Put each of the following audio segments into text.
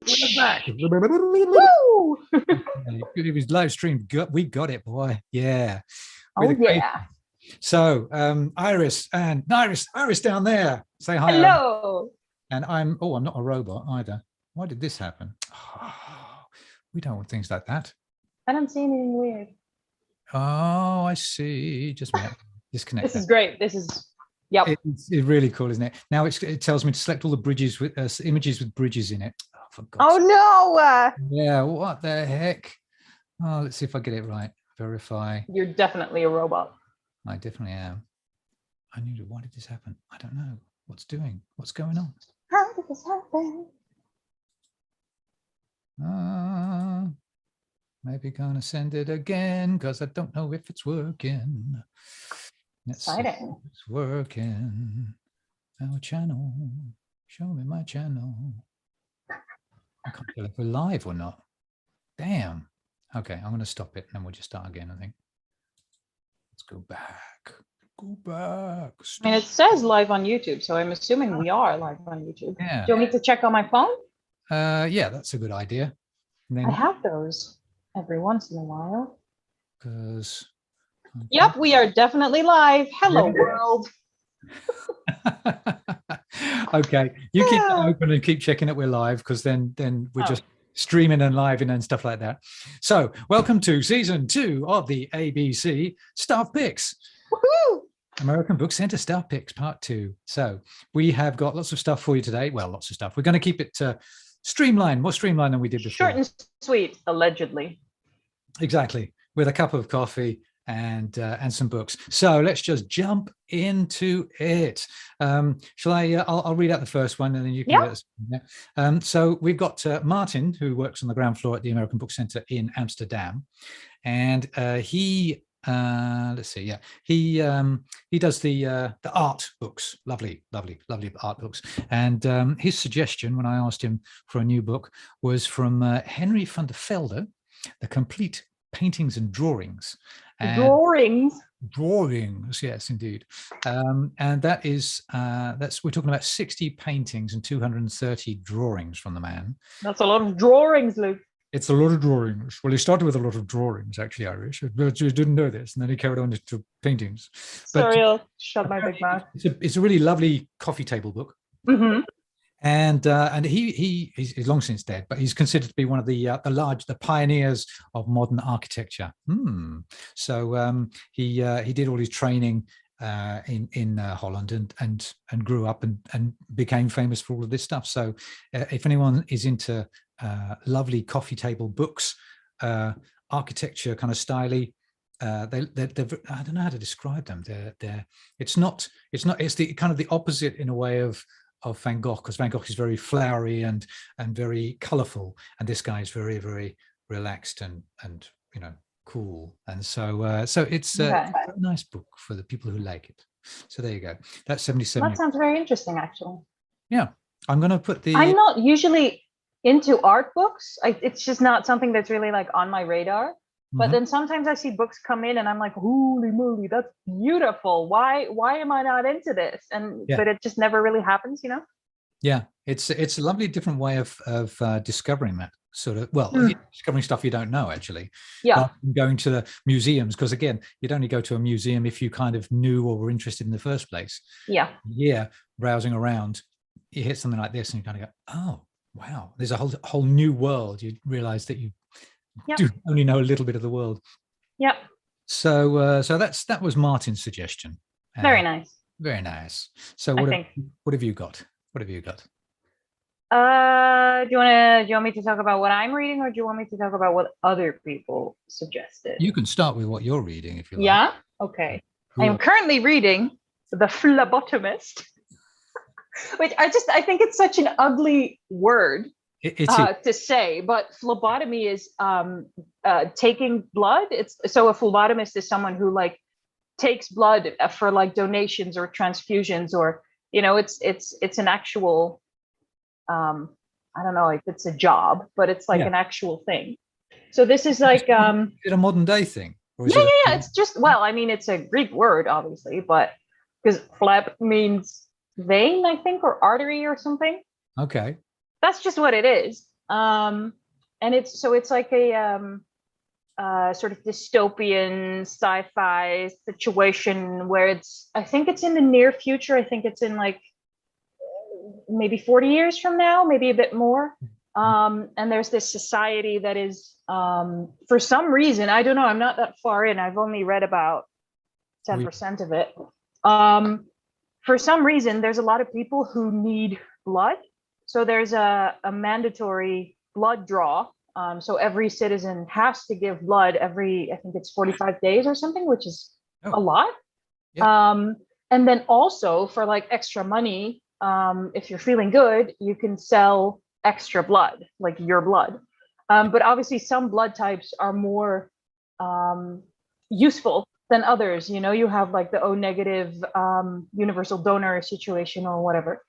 We're back. Woo! It was live streamed. We got it, boy. Yeah. Oh yeah. So Iris down there. Say hi. Hello. And I'm not a robot either. Why did this happen? Oh, we don't want things like that. I don't see anything weird. Oh, I see. Just a minute. Disconnect. This is great. This is It's really cool, isn't it? Now it tells me to select all the bridges with images with bridges in it. Oh, for God's sake. No. Yeah, what the heck? Oh, let's see if I get it right. Verify. You're definitely a robot. I definitely am. I knew it. Why did this happen? I don't know. What's going on? How did this happen? Maybe gonna send it again because I don't know if it's working. Exciting. It's working. Our channel. Show me my channel. I can't tell if we're live or not. Damn. Okay, I'm going to stop it and then we'll just start again, I think. Let's go back. Go back. Stop. I mean, it says live on YouTube, so I'm assuming we are live on YouTube. Yeah. Do you want me to check on my phone? Yeah, that's a good idea. I have those every once in a while. Because... Yep, we are definitely live. Hello, world. Okay, you keep that open and keep checking that we're live, because then we're just streaming and live and stuff like that. So welcome to season 2 of the ABC Staff Picks. Woohoo! American Book Center Staff Picks Part 2. So we have got lots of stuff for you today. Well, lots of stuff. We're going to keep it streamlined, more streamlined than we did before. Short and sweet, allegedly. Exactly, with a cup of coffee and some books. So let's just jump into it. Shall I? I'll read out the first one, and then you can. Yeah. Let us, so we've got Martin, who works on the ground floor at the American Book Center in Amsterdam, and he. Let's see. Yeah, he does the art books. Lovely art books. And his suggestion when I asked him for a new book was from Henry van der Velde, The Complete Paintings and Drawings. Drawings, yes, indeed. And that is we're talking about 60 paintings and 230 drawings from the man. That's a lot of drawings, Luke. It's a lot of drawings. Well, he started with a lot of drawings, actually, Irish. But you didn't know this, and then he carried on to paintings. Sorry, I'll shut my big mouth. It's a really lovely coffee table book. Mm-hmm. And he's long since dead, but he's considered to be one of the pioneers of modern architecture. So he did all his training in Holland and grew up and became famous for all of this stuff. So if anyone is into lovely coffee table books, architecture kind of styly, they're I don't know how to describe them. It's the kind of the opposite in a way of Van Gogh, because Van Gogh is very flowery and very colorful, and this guy is very, very relaxed and cool. And so it's a nice book for the people who like it. So there you go. That's 77. That sounds very interesting, actually. Yeah, I'm going to put the. I'm not usually into art books. It's just not something that's really like on my radar. But then sometimes I see books come in and I'm like, holy moly, that's beautiful. Why am I not into this? But it just never really happens, you know? Yeah, it's a lovely different way of discovering that sort of, discovering stuff you don't know, actually. Yeah. Going to the museums, because again, you'd only go to a museum if you kind of knew or were interested in the first place. Yeah. Yeah, browsing around, you hit something like this and you kind of go, oh, wow, there's a whole new world. You realize that you do only know a little bit of the world. Yep. So that was Martin's suggestion. Very nice. Very nice. So what have you got? What have you got? Do you want me to talk about what I'm reading, or do you want me to talk about what other people suggested? You can start with what you're reading if you like. Yeah. Okay. Cool. I am currently reading The Phlebotomist, which I think it's such an ugly word. To say, but phlebotomy is taking blood. So a phlebotomist is someone who like takes blood for like donations or transfusions, or it's an actual I don't know if it's a job, but it's like an actual thing. So this is like is it a modern day thing? Or it's just, well, I mean, it's a Greek word, obviously, but because phleb means vein, I think, or artery or something. Okay. That's just what it is. And it's like a sort of dystopian sci-fi situation where I think it's in the near future. I think it's in like maybe 40 years from now, maybe a bit more. And there's this society that is, for some reason, I don't know, I'm not that far in. I've only read about 10% of it. For some reason, there's a lot of people who need blood. So there's a mandatory blood draw. So every citizen has to give blood every, I think it's 45 days or something, which is a lot. Yeah. And then also for like extra money, if you're feeling good, you can sell extra blood, like your blood. But obviously some blood types are more useful than others. You know, you have like the O negative universal donor situation or whatever.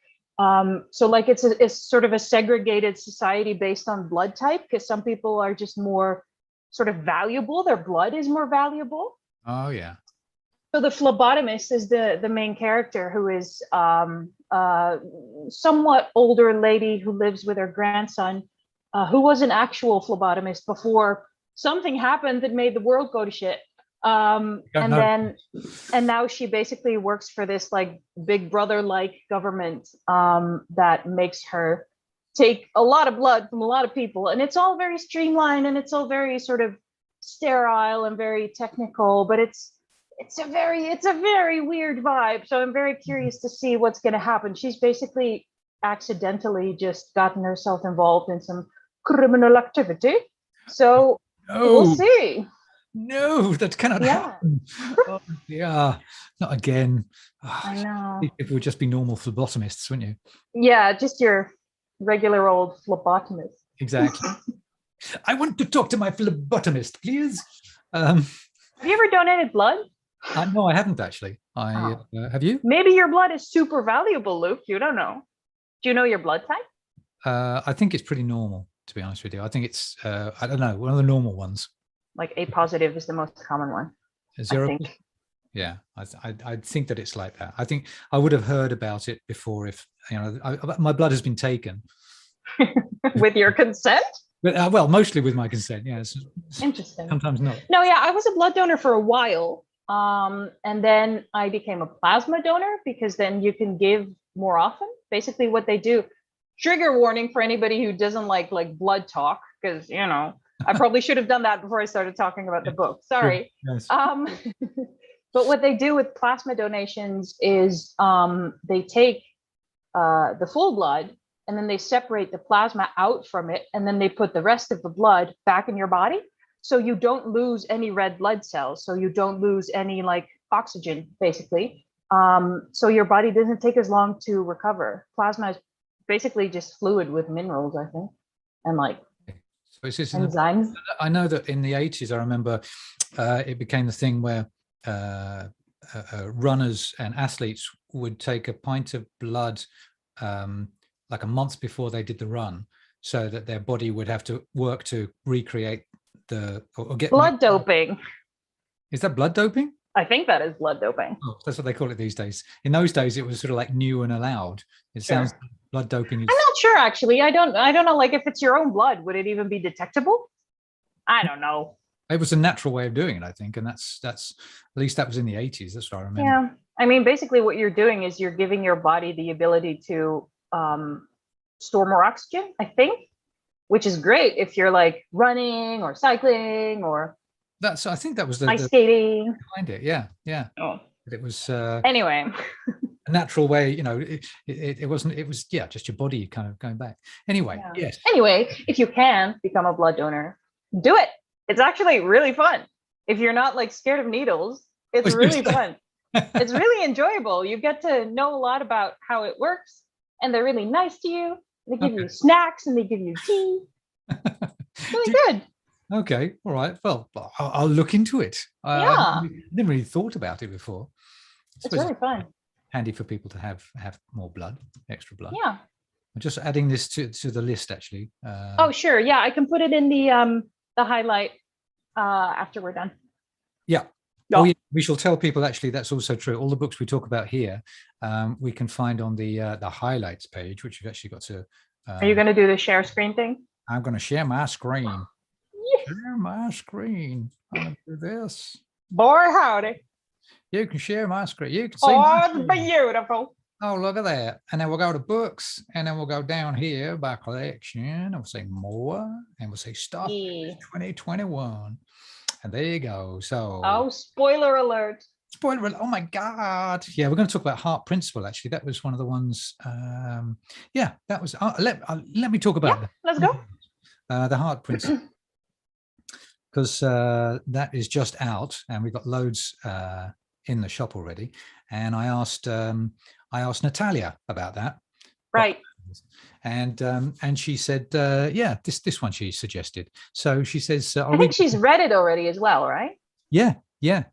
So like it's sort of a segregated society based on blood type, because some people are just more sort of valuable. Their blood is more valuable. Oh yeah. So the phlebotomist is the main character, who is somewhat older lady who lives with her grandson, who was an actual phlebotomist before something happened that made the world go to shit. And now she basically works for this like big brother like government that makes her take a lot of blood from a lot of people, and it's all very streamlined and it's all very sort of sterile and very technical, but it's a very weird vibe. So I'm very curious to see what's going to happen. She's basically accidentally just gotten herself involved in some criminal activity, so we'll see. No, that cannot happen. Oh, yeah, not again. Oh, I know. It would just be normal phlebotomists, wouldn't you? Yeah, just your regular old phlebotomist. Exactly. I want to talk to my phlebotomist, please. Have you ever donated blood? No, I haven't actually. Have you? Maybe your blood is super valuable, Luke. You don't know. Do you know your blood type? I think it's pretty normal, to be honest with you. I think it's, I don't know, one of the normal ones. Like A positive is the most common one. 0? Yeah, I think that it's like that. I think I would have heard about it before if, you know, my blood has been taken. With your consent? But, well, mostly with my consent, yes. Interesting. Sometimes not. No, yeah, I was a blood donor for a while. And then I became a plasma donor, because then you can give more often. Basically what they do, trigger warning for anybody who doesn't like blood talk, because, you know, I probably should have done that before I started talking about the book. Sorry. Yes. But what they do with plasma donations is they take the full blood and then they separate the plasma out from it, and then they put the rest of the blood back in your body. So you don't lose any red blood cells. So you don't lose any like oxygen, basically. So your body doesn't take as long to recover. Plasma is basically just fluid with minerals, I think, and like enzymes. I know that in the 80s, I remember it became the thing where runners and athletes would take a pint of blood like a month before they did the run, so that their body would have to work to recreate or get blood doping. Is that blood doping? I think that is blood doping. Oh, that's what they call it these days. In those days, it was sort of like new and allowed. It sounds like blood doping. I'm not sure, actually. I don't know. Like, if it's your own blood, would it even be detectable? I don't know. It was a natural way of doing it, I think, and that's at least that was in the 80s. That's what I remember. Yeah, I mean, basically, what you're doing is you're giving your body the ability to store more oxygen, I think, which is great if you're like running or cycling or I think that was the ice skating behind it. Yeah. Oh, it was anyway a natural way, you know. It wasn't. It was just your body kind of going back. Anyway, yes. Anyway, if you can become a blood donor, do it. It's actually really fun. If you're not like scared of needles, it's really fun. It's really enjoyable. You get to know a lot about how it works, and they're really nice to you. They give you snacks and they give you tea. Really good. Okay, all right. Well, I'll look into it. I never really thought about it before. It's really fun. Handy for people to have more blood, extra blood. Yeah. I'm just adding this to the list, actually. Oh, sure. Yeah, I can put it in the highlight after we're done. Yeah. Oh, yeah. We shall tell people, actually, that's also true. All the books we talk about here, we can find on the highlights page, which you've actually got to. Are you going to do the share screen thing? I'm going to share my screen. Yeah. Share my screen. I'm going to do this. Boy, howdy. You can share my screen. You can see. Oh, it's beautiful. Oh, look at that. And then we'll go to books, and then we'll go down here by collection, and we'll say more, and we'll say stuff 2021. And there you go. So, oh, spoiler alert. Spoiler alert. Oh my God. Yeah, we're going to talk about Heart Principle, actually. That was one of the ones. Yeah, that was, let me talk about that. Let's go. The Heart Principle. Because that is just out, and we've got loads in the shop already. And I asked Natalia about that. Right. And she said, yeah, this one she suggested. So she says, I think she's read it already as well, right? Yeah.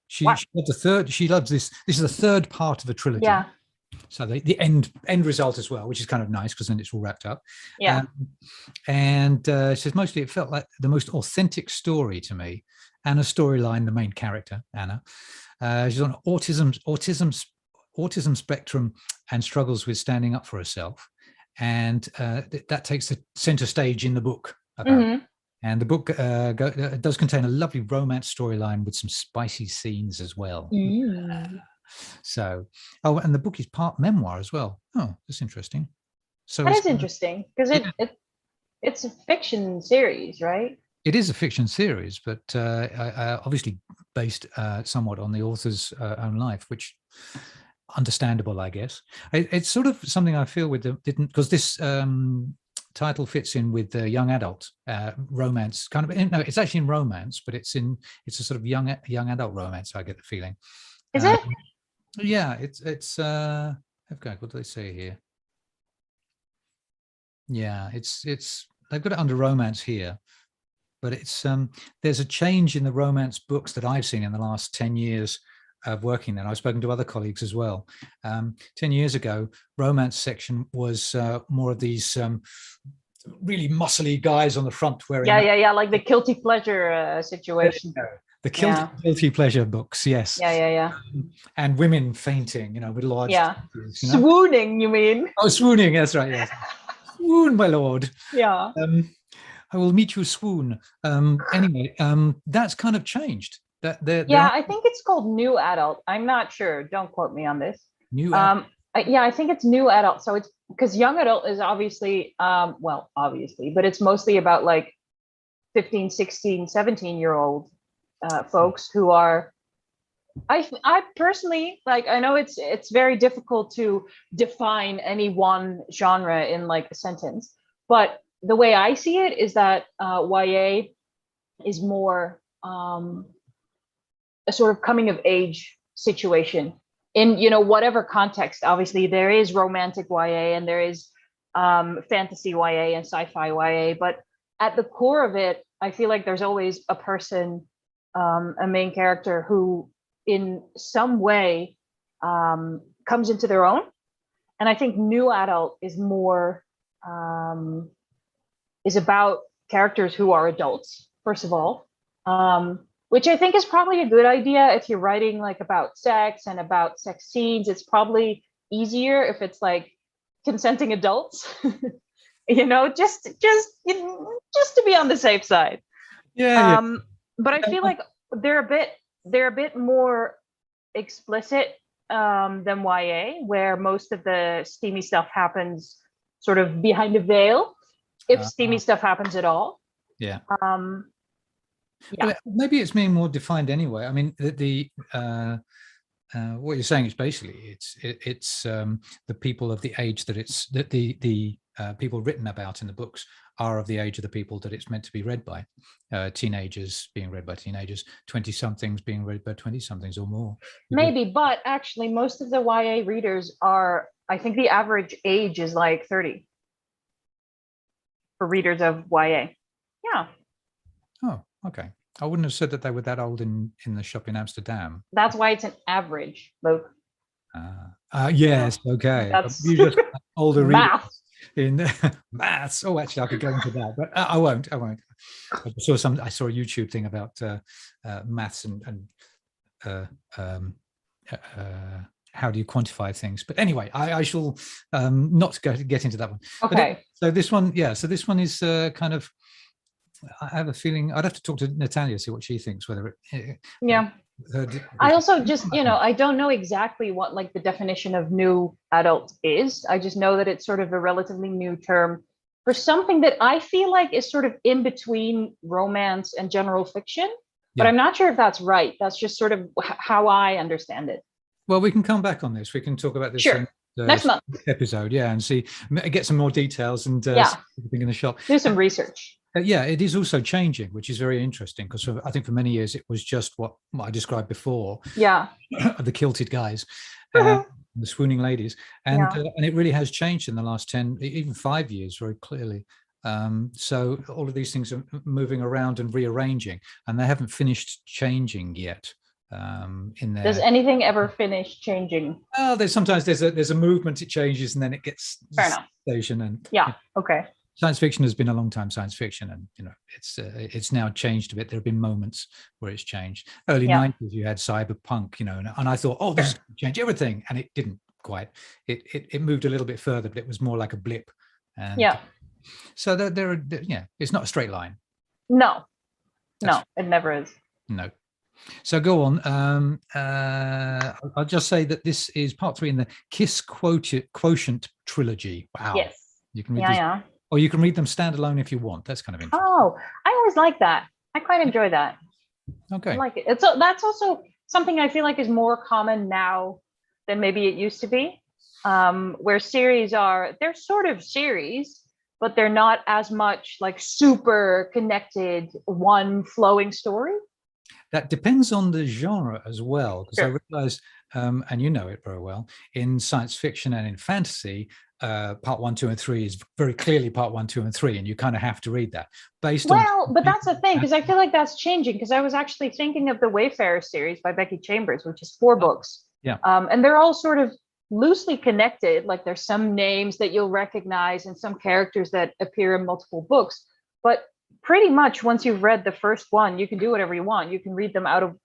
She loves the third. She loves this. This is the third part of a trilogy. Yeah. So the end result as well, which is kind of nice because then it's all wrapped up. Yeah. And she says mostly it felt like the most authentic story to me. Anna's storyline, the main character, Anna, she's on autism spectrum and struggles with standing up for herself. And that takes the center stage in the book. And the book does contain a lovely romance storyline with some spicy scenes as well. So, and the book is part memoir as well. Oh, that's interesting. So that is interesting because it's a fiction series, right? It is a fiction series, but obviously based somewhat on the author's own life, which understandable, I guess. It's sort of something I feel with because this title fits in with the young adult romance kind of. No, it's actually in romance, but it's a sort of young adult romance. I get the feeling. Is it? Yeah, it's. Okay, what do they say here? Yeah, it's. They've got it under romance here, but it's. There's a change in the romance books that I've seen in the last 10 years of working there. I've spoken to other colleagues as well. 10 years ago, romance section was more of these really muscly guys on the front wearing. Yeah, like the guilty pleasure situation. The guilty pleasure books, yes. Yeah. And women fainting, with large. Yeah. Swooning, you mean? Oh, swooning. That's right. Yes. Swoon, my lord. Yeah. I will meet you swoon. Anyway, that's kind of changed. I think it's called new adult. I'm not sure. Don't quote me on this. New adult. I think it's new adult. So it's because young adult is obviously, obviously, but it's mostly about like 15, 16, 17-year-old folks who are, I personally, like, I know it's very difficult to define any one genre in like a sentence, but the way I see it is that YA is more a sort of coming of age situation in, whatever context. Obviously there is romantic YA and there is fantasy YA and sci-fi YA, but at the core of it, I feel like there's always a person, a main character who in some way comes into their own. And I think new adult is more, is about characters who are adults, first of all, which I think is probably a good idea if you're writing like about sex and about sex scenes. It's probably easier if it's like consenting adults, just to be on the safe side. Yeah. But I feel like they're a bit more explicit than YA, where most of the steamy stuff happens sort of behind a veil, if steamy stuff happens at all. Yeah. Yeah. But maybe it's being more defined anyway. I mean, what you're saying is basically it's the people of the age that it's that the people written about in the books are of the age of the people that it's meant to be read by. Teenagers being read by teenagers, 20-somethings being read by 20-somethings or more. Maybe, but actually most of the YA readers are, I think the average age is like 30 for readers of YA. Yeah. Oh, okay. I wouldn't have said that they were that old in the shop in Amsterdam. That's why it's an average, Luke. Yes, okay. That's you just older math. In maths. Oh, actually, I could go into that, but I won't. I saw a YouTube thing about maths and how do you quantify things? But anyway, I shall not get into that one. Okay. So this one, so this one is kind of, I have a feeling I'd have to talk to Natalia, see what she thinks, whether it, I also just, I don't know exactly what like the definition of new adult is. I just know that it's sort of a relatively new term for something that I feel like is sort of in between romance and general fiction, but I'm not sure if that's right. That's just sort of how I understand it. Well, we can come back on this. We can talk about this sure. Next month episode, and see, get some more details and see everything in the shop. Do some research. It is also changing, which is very interesting, because I think for many years it was just what I described before. The kilted guys, the swooning ladies, and it really has changed in the last 10, even 5 years, very clearly. So all of these things are moving around and rearranging, and they haven't finished changing yet. In there, does anything ever finish changing? Oh, there's a movement, it changes, and then it gets fair enough station and okay. Science fiction has been a long time science fiction, and it's now changed a bit. There have been moments where it's changed. Early 90s, you had cyberpunk, and I thought, oh, this is going to change everything, and it didn't quite. It moved a little bit further, but it was more like a blip. And so there are, it's not a straight line. No, it never is. No. So go on. I'll just say that this is part 3 in the Kiss Quotient trilogy. Wow. Yes. You can read these. Or you can read them standalone if you want. That's kind of interesting. Oh, I always like that. I quite enjoy that. Okay. I like it. That's also something I feel like is more common now than maybe it used to be. Where series they're sort of series, but they're not as much like super connected, one flowing story. That depends on the genre as well, because I realize, and you know it very well, in science fiction and in fantasy, part 1, 2, and 3 is very clearly part 1, 2, and 3, and you kind of have to read that based on. Well, but that's the thing, because I feel like that's changing. Because I was actually thinking of the Wayfarer series by Becky Chambers, which is 4 books. Yeah. And they're all sort of loosely connected. Like there's some names that you'll recognize and some characters that appear in multiple books, but pretty much once you've read the first one, you can do whatever you want. You can read them out of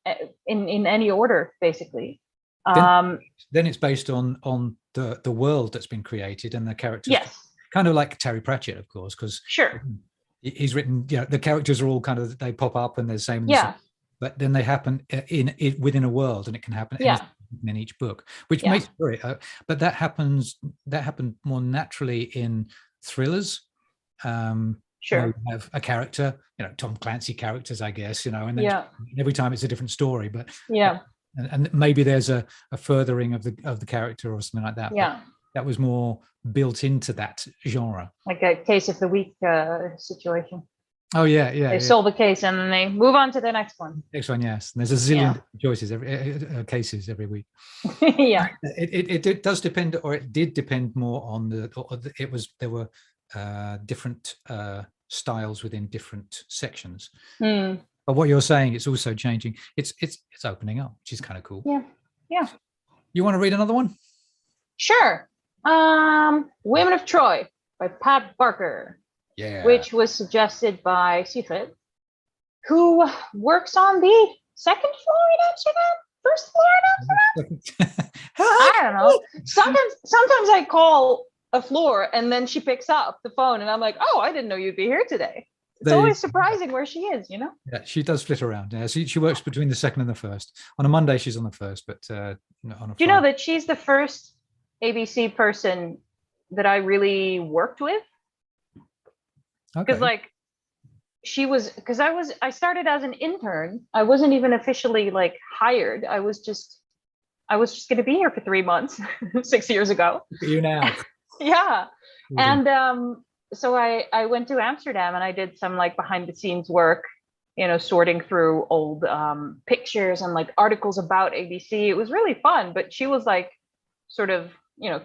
in any order, basically. Then it's based on the world that's been created and the characters. Yes. Kind of like Terry Pratchett, of course, because he's written. The characters are all kind of, they pop up and they're the same. But then they happen within a world, and it can happen in each book, which makes it great. But that happened more naturally in thrillers. Sure. You have a character, Tom Clancy characters, I guess, and then every time it's a different story, but and maybe there's a furthering of the character or something like that. Yeah. But that was more built into that genre. Like a case of the week situation. Oh yeah. They solve a case and then they move on to the next one. Next one, yes. And there's a zillion choices cases every week. It does depend, or it did depend more on there were different styles within different sections. But what you're saying, it's also changing. It's opening up, which is kind of cool. Yeah. You want to read another one? Sure. Women of Troy by Pat Barker. Yeah. Which was suggested by Sifet, who works on the second floor in Amsterdam, first floor in Amsterdam. I don't know. Sometimes I call a floor and then she picks up the phone and I'm like, oh, I didn't know you'd be here today. It's always surprising where she is, Yeah, she does flit around. Yeah, she works between the second and the first. On a Monday, she's on the first, but on a Friday. Do you know that she's the first ABC person that I really worked with? Because I started as an intern. I wasn't even officially hired. I was just going to be here for 3 months 6 years ago. Look at you now. Yeah. And so I went to Amsterdam and I did some behind the scenes work, sorting through old pictures and articles about ABC. It was really fun, but she was sort of,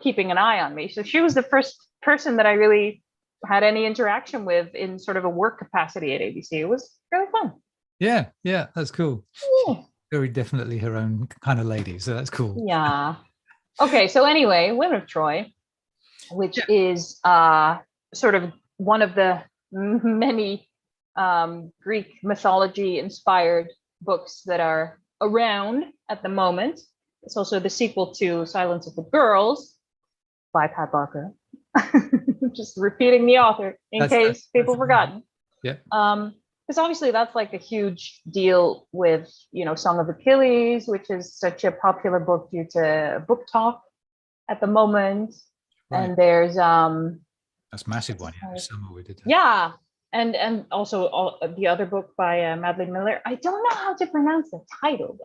keeping an eye on me. So she was the first person that I really had any interaction with in sort of a work capacity at ABC. It was really fun. Yeah, that's cool. Yeah. Very definitely her own kind of lady, so that's cool. Yeah. Okay, so anyway, Women of Troy, which is sort of one of the many Greek mythology inspired books that are around at the moment. It's also the sequel to Silence of the Girls by Pat Barker. Just repeating the author in case people forgotten. Yeah. Because obviously that's like a huge deal with, Song of Achilles, which is such a popular book due to book talk at the moment. Right. And there's that's a massive one. Yeah, summer we did that. Yeah, and also the other book by Madeline Miller. I don't know how to pronounce the title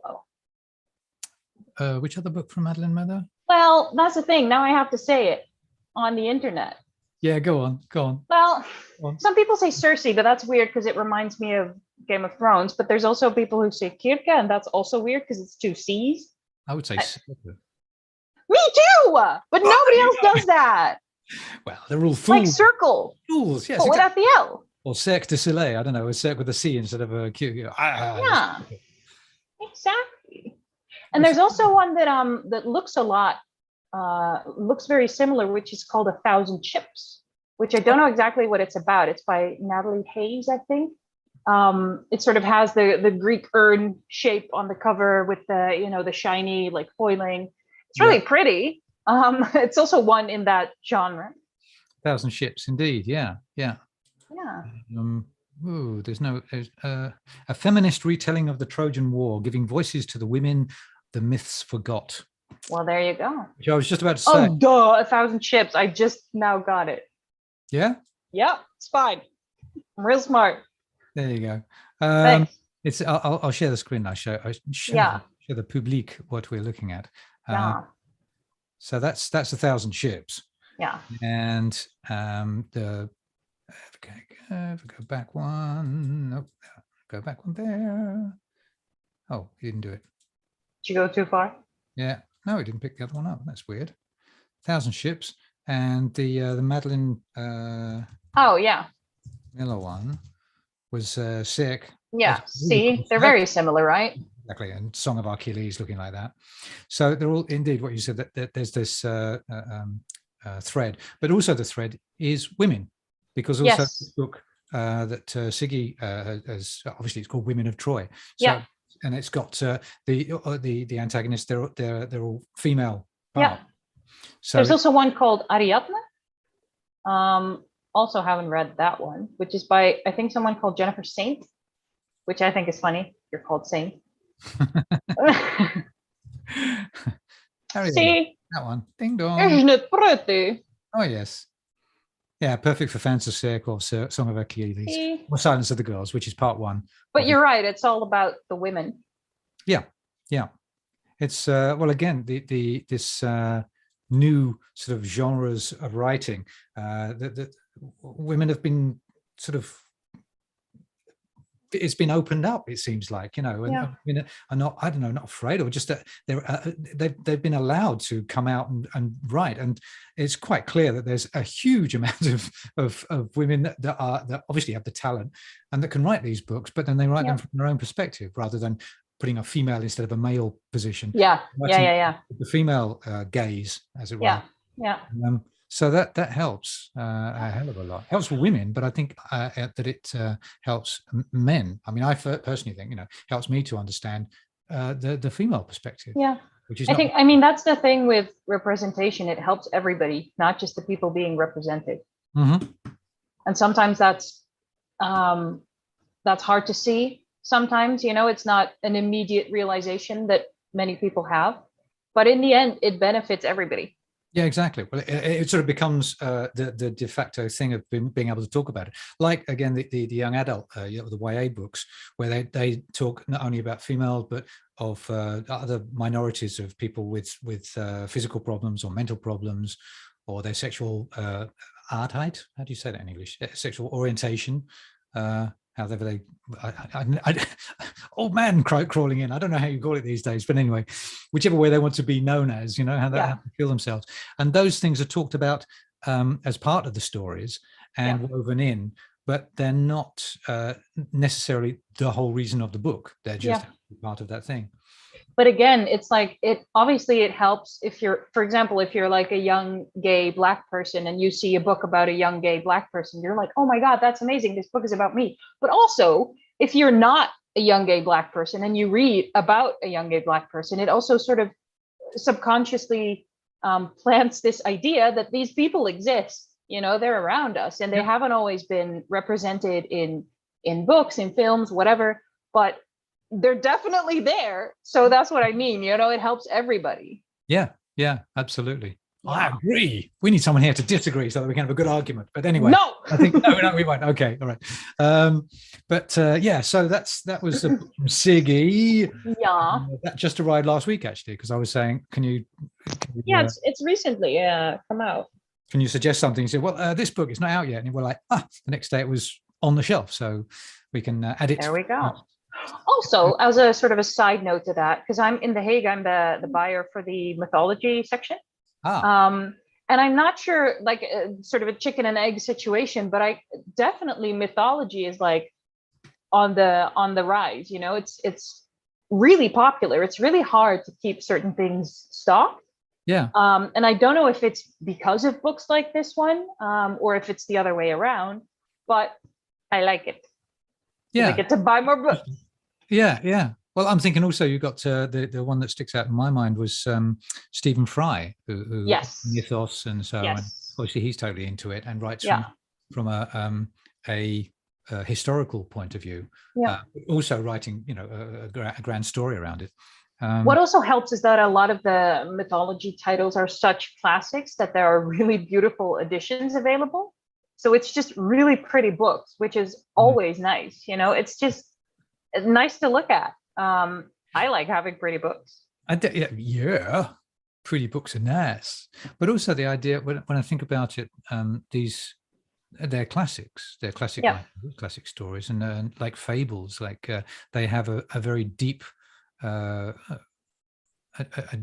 though. Which other book from Madeline Miller? Well, that's the thing. Now I have to say it on the internet. Yeah, go on. Well, some people say Cersei, but that's weird because it reminds me of Game of Thrones. But there's also people who say Kirke, and that's also weird because it's 2 C's. I would say me too, but nobody else does that. Well, they're all fools. Like circle. Fools, yes. But without the L. Or Cirque du Soleil, I don't know, a Cirque with a C instead of a Q. Yeah, exactly. And there's also one that looks a lot, looks very similar, which is called 1,000 Ships, which I don't know exactly what it's about. It's by Natalie Hayes, I think. It sort of has the Greek urn shape on the cover with the shiny like foiling. It's really pretty. It's also one in that genre. 1,000 Ships, indeed. Yeah. There's a feminist retelling of the Trojan War, giving voices to the women the myths forgot. Well, there you go. Which I was just about to say. Oh, duh, 1,000 Ships. I just now got it. Yeah? Yep, it's fine. I'm real smart. There you go. Thanks. It's. I'll share the screen now. Show the public what we're looking at. So that's 1,000 Ships. Yeah. And if we go back one. Nope. Go back one there. Oh, he didn't do it. Did you go too far? Yeah. No, he didn't pick the other one up. That's weird. 1,000 Ships and the Madeline. Oh yeah. Miller one was sick. Yeah. See, they're very similar, right? Exactly, and Song of Achilles looking like that. So they're all indeed what you said, that there's this thread, but also the thread is women, because also this book that Siggy has, obviously it's called Women of Troy. So, yeah. And it's got the antagonists, they're all female. Yeah. So there's also one called Ariadne. Also haven't read that one, which is by, I think, someone called Jennifer Saint, which I think is funny. You're called Saint. See? That one. Ding dong. Isn't it pretty? Oh, yes. Yeah, perfect for fans of Cirque or Song of Achilles or Silence of the Girls, which is part 1. But you're right. It's all about the women. Yeah. Yeah. It's, well, again, this new sort of genres of writing that women have been sort of, it's been opened up, it seems like, and are not, I don't know, not afraid, or just that they've been allowed to come out and write. And it's quite clear that there's a huge amount of women that obviously have the talent and that can write these books, but then they write them from their own perspective rather than putting a female instead of a male position. Yeah. The female gaze, as it were. Yeah. So that helps a hell of a lot. Helps for women, but I think that it helps men. I mean, I personally think, helps me to understand the female perspective. Yeah, I mean, that's the thing with representation. It helps everybody, not just the people being represented. Mm-hmm. And sometimes that's hard to see. Sometimes, it's not an immediate realization that many people have, but in the end, it benefits everybody. Yeah, exactly. Well, it sort of becomes the de facto thing of being able to talk about it. Like, again, the young adult, the YA books, where they talk not only about females, but of other minorities of people with physical problems or mental problems, or their sexual aardheid. How do you say that in English? Sexual orientation. However they, old man crawling in. I don't know how you call it these days, but anyway, whichever way they want to be known as, how they feel themselves. And those things are talked about as part of the stories and woven in, but they're not necessarily the whole reason of the book. They're just part of that thing. But again, it's like, it helps if you're, for example, if you're like a young gay Black person and you see a book about a young gay Black person, you're like, oh my God, that's amazing. This book is about me. But also, if you're not a young gay Black person and you read about a young gay Black person, it also sort of subconsciously plants this idea that these people exist. You know, they're around us, and they haven't always been represented in books, in films, whatever, but they're definitely there. So that's what I mean. You know, it helps everybody. Yeah, absolutely. Yeah. I agree. We need someone here to disagree so that we can have a good argument. But anyway, no, I think no, we won't. Okay, all right. Yeah, so that was from Siggy. Yeah, that just arrived last week, actually, because I was saying, can you yeah, it's recently come out. Can you suggest something? You said, well, this book is not out yet, and we're like, the next day it was on the shelf, so we can add it. There we go. Also, as a sort of a side note to that, because I'm in The Hague, I'm the buyer for the mythology section. And I'm not sure, like sort of a chicken and egg situation, but I definitely mythology is like on the rise. You know, it's really popular. It's really hard to keep certain things stocked. Yeah. And I don't know if it's because of books like this one, or if it's the other way around, but I like it. Yeah. I get to buy more books. Yeah. Well, I'm thinking also you got the one that sticks out in my mind was Stephen Fry, who yes, mythos and so yes. And obviously he's totally into it and writes from a historical point of view. Yeah. Also writing, you know, a grand story around it. What also helps is that a lot of the mythology titles are such classics that there are really beautiful editions available. So it's just really pretty books, which is always nice. You know, it's just nice to look at. I like having pretty books. Yeah, pretty books are nice. But also the idea, when I think about it, they're classics. They're classic classic stories, and like fables, like they have a very deep, a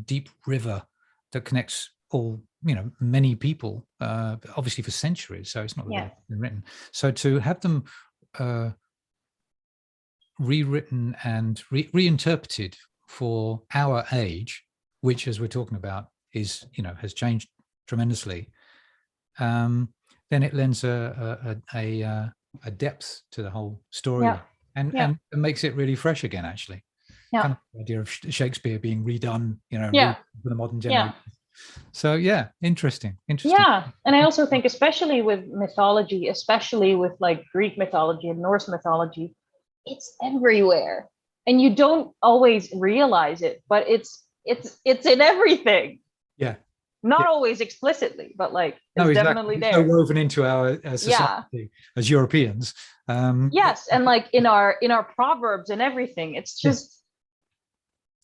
deep river that connects all, you know, many people, obviously for centuries. So it's not been written. So to have them rewritten and reinterpreted for our age, which, as we're talking about, is, you know, has changed tremendously, then it lends a depth to the whole story, and it makes it really fresh again, actually. Kind of the idea of Shakespeare being redone, you know, for the modern generation. So interesting. Yeah, and I also think, especially with mythology, especially with like Greek mythology and Norse mythology, it's everywhere, and you don't always realize it, but it's in everything. Yeah. Not always explicitly, but like it's definitely there. So woven into our society as Europeans. Yes, and like in our proverbs and everything. It's just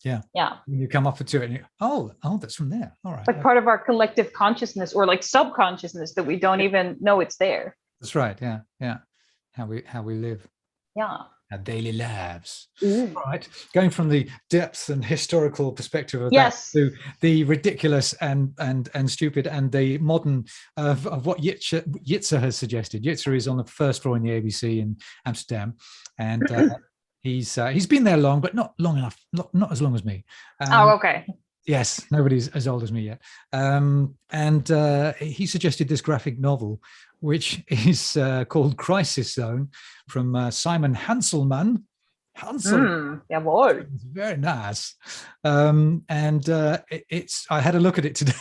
when you come up to it and you, oh, that's from there. All right. Like part of our collective consciousness, or like subconsciousness, that we don't even know it's there. That's right. Yeah. How we live. Yeah. Our daily lives. Right. Going from the depth and historical perspective of that to the ridiculous and stupid and the modern of what Jitser has suggested. Jitser is on the first floor in the ABC in Amsterdam, and he's been there long, but not long enough, not as long as me. Okay. Yes, nobody's as old as me yet. And he suggested this graphic novel, which is called Crisis Zone, from Simon Hanselmann. Jawohl. It's very nice. It's, I had a look at it today.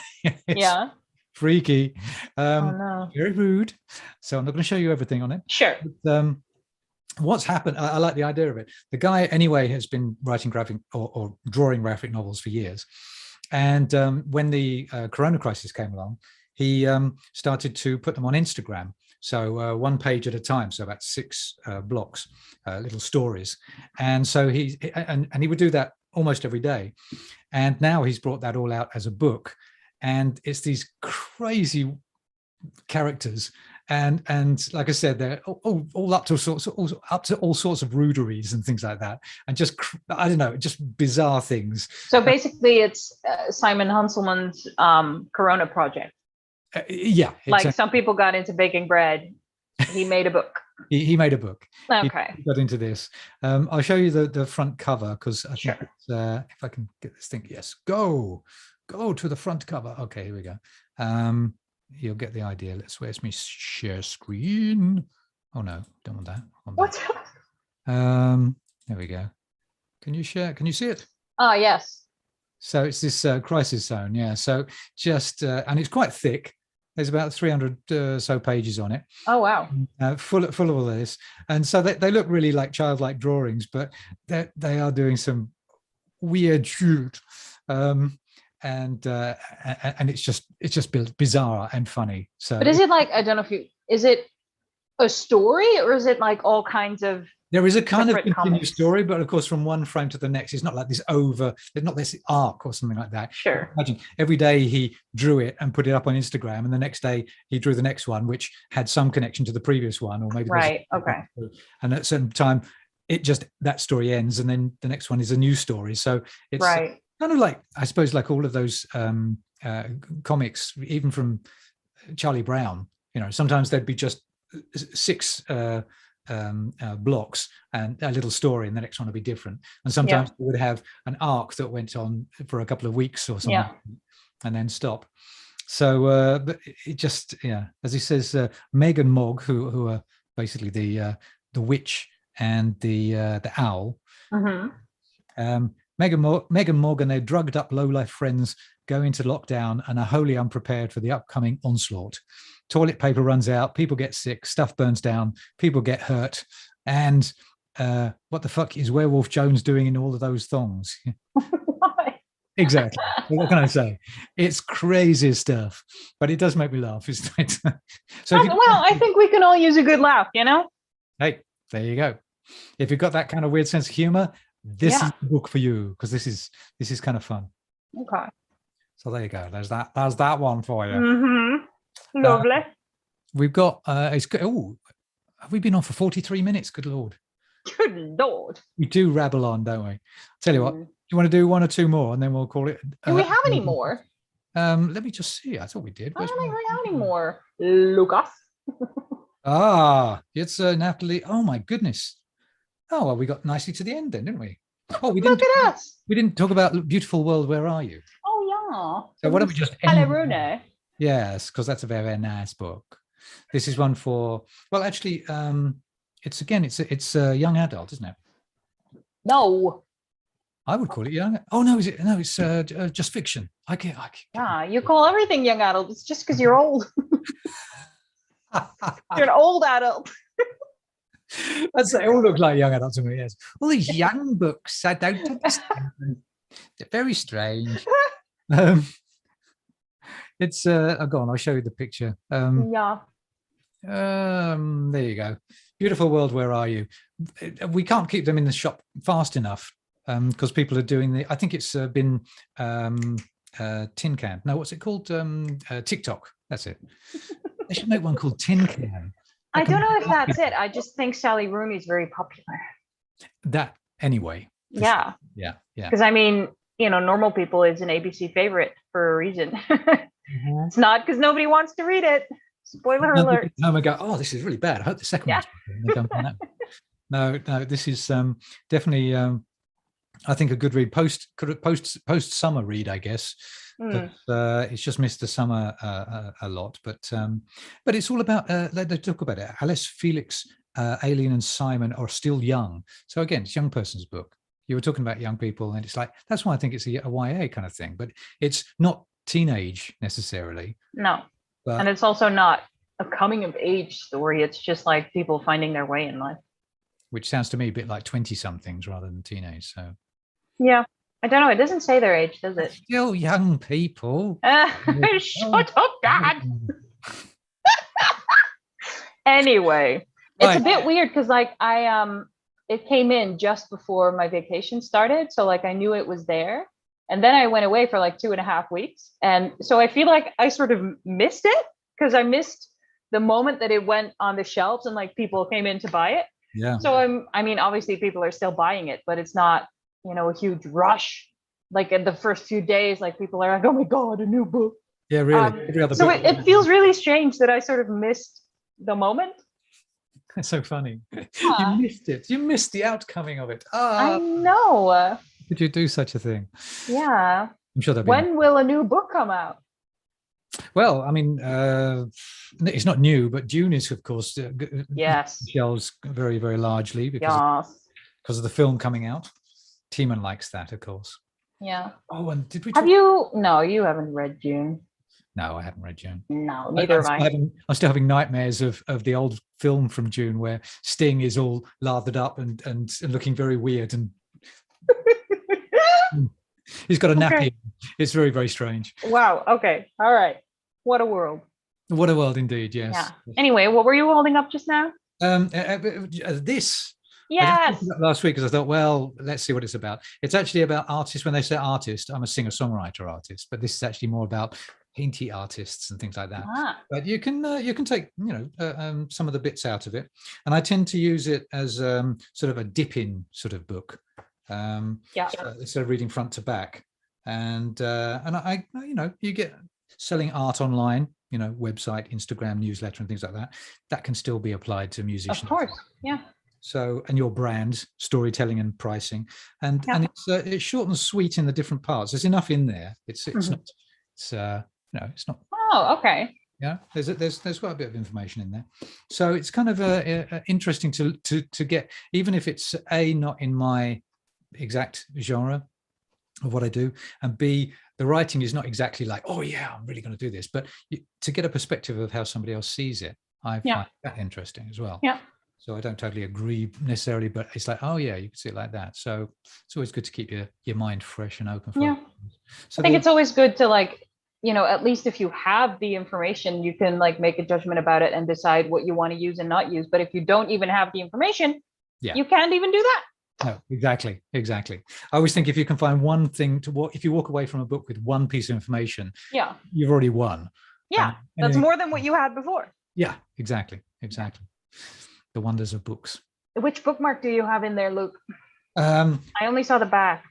It's freaky. Very rude. So I'm not going to show you everything on it. Sure. But, what's happened, I like the idea of it. The guy anyway has been writing graphic or drawing graphic novels for years. And when the Corona crisis came along, he started to put them on Instagram. So one page at a time, so about 6 blocks, little stories. And so he would do that almost every day. And now he's brought that all out as a book. And it's these crazy characters. And like I said, they're all up to all sorts of ruderies and things like that, and just, I don't know, just bizarre things. So basically, it's Simon Hanselmann's Corona project. Exactly. Like some people got into baking bread, he made a book. he made a book. Okay. He got into this. I'll show you the front cover, because I think it's, if I can get this thing. Yes, go to the front cover. Okay, here we go. You'll get the idea. Where's me share screen? Oh no, don't want that. What? There we go. Can you share? Can you see it? Oh yes. So it's this crisis zone, yeah. So just and it's quite thick. There's about 300 so pages on it. Oh wow! Full of all of this, and so they look really like childlike drawings, but they are doing some weird shoot, and it's just bizarre and funny. So, but is it like, I don't know if you, is it a story or is it like all kinds of? There is a kind of continuous story, but of course, from one frame to the next, it's not like this there's not this arc or something like that. Sure. Imagine every day he drew it and put it up on Instagram, and the next day he drew the next one, which had some connection to the previous one, or maybe right. Okay. And at a certain time, that story ends, and then the next one is a new story. So it's right. Kind of like, I suppose, like all of those comics, even from Charlie Brown. Sometimes there'd be just 6 blocks and a little story, and the next one would be different. And sometimes we would have an arc that went on for a couple of weeks or something, and then stop. So, but it just, as he says, Meg and Mog, who are basically the witch and the owl. Mm-hmm. Meg and Mog and their drugged up low-life friends go into lockdown and are wholly unprepared for the upcoming onslaught. Toilet paper runs out, people get sick, stuff burns down, people get hurt, and what the fuck is Werewolf Jones doing in all of those thongs? Why? Exactly. What can I say? It's crazy stuff, but it does make me laugh, isn't it? So, I think we can all use a good laugh, Hey, there you go. If you've got that kind of weird sense of humor, this is the book for you, because this is kind of fun. Okay. So there you go. There's that one for you. Mm-hmm. Lovely. We've got it's good. Oh, have we been on for 43 minutes? Good Lord. Good Lord. We do rabble on, don't we? Tell you what, do you want to do 1 or 2 more and then we'll call it? Do we have any more? Let me just see. I thought we did. I don't think we have any more. Lucas. It's Natalie. Oh my goodness. Oh, well, we got nicely to the end then, didn't we? Oh, Look at us. We didn't talk about Beautiful World, Where Are You? Oh, yeah. So why don't we just end? Rune. Yes, because that's a very, very nice book. This is one for, well, actually, it's a young adult, isn't it? No. I would call it young. Oh, no, is it? No, it's just fiction. I can't. You call everything young adult. It's just because you're old. You're an old adult. They all look like young adults to me, yes. All these young books, I don't understand. They're very strange. It's go on, I'll show you the picture. There you go. Beautiful World, Where Are You? We can't keep them in the shop fast enough because people are doing I think it's been Tin Can. No, what's it called? TikTok. That's it. They should make one called Tin Can. I don't know if that's it. I just think Sally Rooney is very popular. That anyway. Yeah. Sure. Yeah. Because I mean, Normal People is an ABC favorite for a reason. Mm-hmm. It's not because nobody wants to read it. Spoiler alert. No, go, oh, this is really bad. I hope the second one's No, this is definitely I think a good read, post summer read, I guess. But it's just missed the summer a lot. But it's all about they talk about it. Alice, Felix, Aileen, and Simon are still young. So again, it's a young person's book. You were talking about young people, and it's like that's why I think it's a YA kind of thing. But it's not teenage necessarily. No, and it's also not a coming of age story. It's just like people finding their way in life. Which sounds to me a bit like 20-somethings rather than teenage. So. Yeah. I don't know. It doesn't say their age, does it? Still young people. Shut up, Dad. Anyway, it's a bit weird because it came in just before my vacation started. So I knew it was there. And then I went away for 2.5 weeks. And so I feel like I sort of missed it because I missed the moment that it went on the shelves and people came in to buy it. Yeah. So obviously people are still buying it, but it's not, a huge rush. In the first few days, people are like, oh my God, a new book. Yeah, really. Every other so book. It feels really strange that I sort of missed the moment. That's so funny. You missed it. You missed the outcoming of it. I know. Could you do such a thing? Yeah. I'm sure that. When will a new book come out? Well, I mean, it's not new, but Dune is, of course, yes, shelves very, very largely because of the film coming out. Tiemen likes that, of course. Yeah. Oh, and did we? Have you? No, you haven't read June. No, I haven't read June. No, neither have I. I'm still having nightmares of the old film from June where Sting is all lathered up and looking very weird, and he's got a nappy. Okay. It's very, very strange. Wow. Okay. All right. What a world. What a world indeed. Yes. Yeah. Anyway, what were you holding up just now? This. Yes. Last week, because I thought, well, let's see what it's about. It's actually about artists. When they say artist, I'm a singer-songwriter artist, but this is actually more about painty artists and things like that. But you can take some of the bits out of it, and I tend to use it as sort of a dip-in sort of book. Instead of reading front to back, and I you get selling art online, website, Instagram, newsletter, and things like that. That can still be applied to musicians. Of course, yeah. So, and your brand, storytelling and pricing, and it's short and sweet in the different parts. There's enough in there. It's not. It's not. Oh, okay. Yeah, there's quite a bit of information in there. So it's kind of interesting to get, even if it's not in my exact genre of what I do, and B, the writing is not exactly like, oh yeah, I'm really going to do this, but to get a perspective of how somebody else sees it, I find that interesting as well. Yeah. So I don't totally agree necessarily, but it's like, oh yeah, you can see it like that. So it's always good to keep your mind fresh and open. So I think it's always good to at least if you have the information, you can make a judgment about it and decide what you want to use and not use. But if you don't even have the information, you can't even do that. No, exactly. I always think if you can find one thing if you walk away from a book with one piece of information, you've already won. Yeah, that's more than what you had before. Yeah, exactly. The wonders of books. Which bookmark do you have in there, Luke? I only saw the back.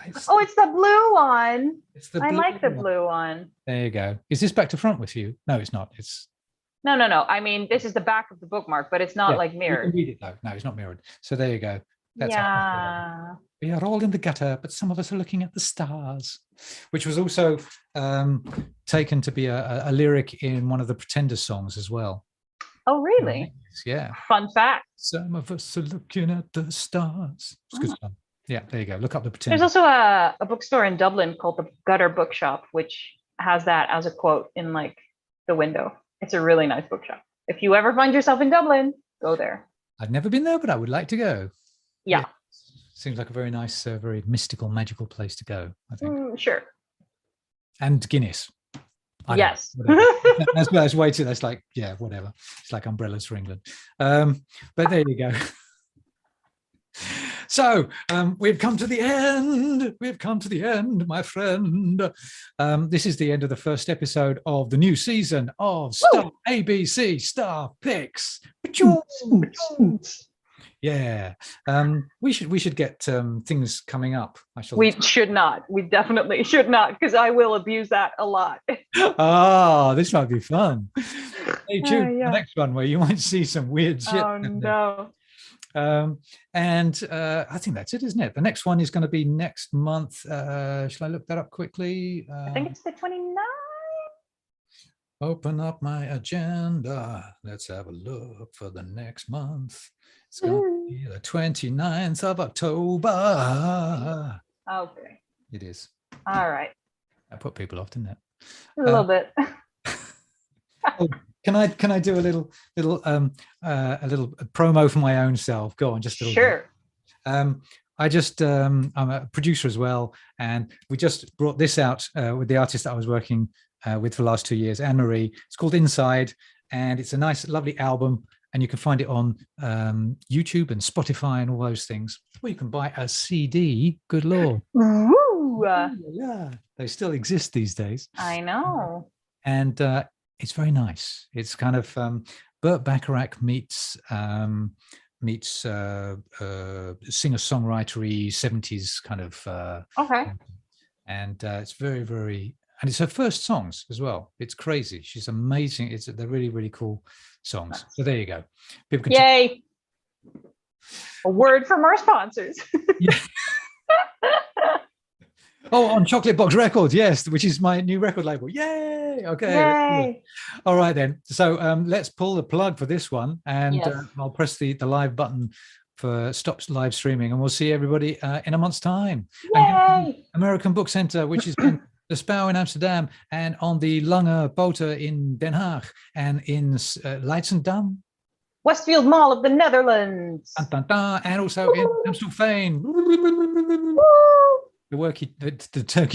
It's the blue one. I like the blue one. There you go. Is this back to front with you? No, it's not. It's no. I mean, this is the back of the bookmark, but it's not mirrored. You can read it though. No, it's not mirrored. So there you go. That's we are all in the gutter, but some of us are looking at the stars, which was also taken to be a lyric in one of the Pretenders songs as well. Oh, really? Yeah. Fun fact. Some of us are looking at the stars. It's good stuff. Yeah, there you go. Look up the Pretenders. There's also a bookstore in Dublin called the Gutter Bookshop, which has that as a quote in the window. It's a really nice bookshop. If you ever find yourself in Dublin, go there. I've never been there, but I would like to go. Yeah. Seems like a very nice, very mystical, magical place to go, I think. Sure. And Guinness. Yes. That's way too, that's whatever. It's like umbrellas for England. But there you go. So we've come to the end. We've come to the end, my friend. This is the end of the first episode of the new season of Star ABC Star Picks. Yeah, we should get things coming up. We should not. We definitely should not, because I will abuse that a lot. Oh, this might be fun. Stay tuned for the next one where you might see some weird shit. Oh no. And I think that's it, isn't it? The next one is going to be next month. Shall I look that up quickly? I think it's the 29th. Open up my agenda. Let's have a look for the next month. It's going to be the 29th of October. Okay. It is. All right. I put people off, didn't it? A little bit. Can I do a little promo for my own self? Go on, just a little bit. I'm a producer as well, and we just brought this out with the artist that I was working with for the last 2 years, Anne-Marie. It's called Inside, and it's a nice, lovely album, and you can find it on YouTube and Spotify and all those things. Or you can buy a CD. Good Lord. Ooh. Yeah, they still exist these days. I know. And it's very nice. It's kind of Burt Bacharach meets singer-songwritery 70s kind of. Okay. And it's very, very, and it's her first songs as well. It's crazy. She's amazing. They're really, really cool songs. So there you go. People can Yay. A word from our sponsors. Yeah. Oh, on Chocolate Box Records, yes, which is my new record label. Yay! Okay. Yay. All right then. So let's pull the plug for this one, and I'll press the live button stops live streaming, and we'll see everybody in a month's time. Yay! American Book Centre, which is in the Spui in Amsterdam, and on the Lange Poten in Den Haag, and in LEIDSCHENDAM. Westfield Mall of the Netherlands. Dun, dun, dun, and also in Amstelveen. The turkey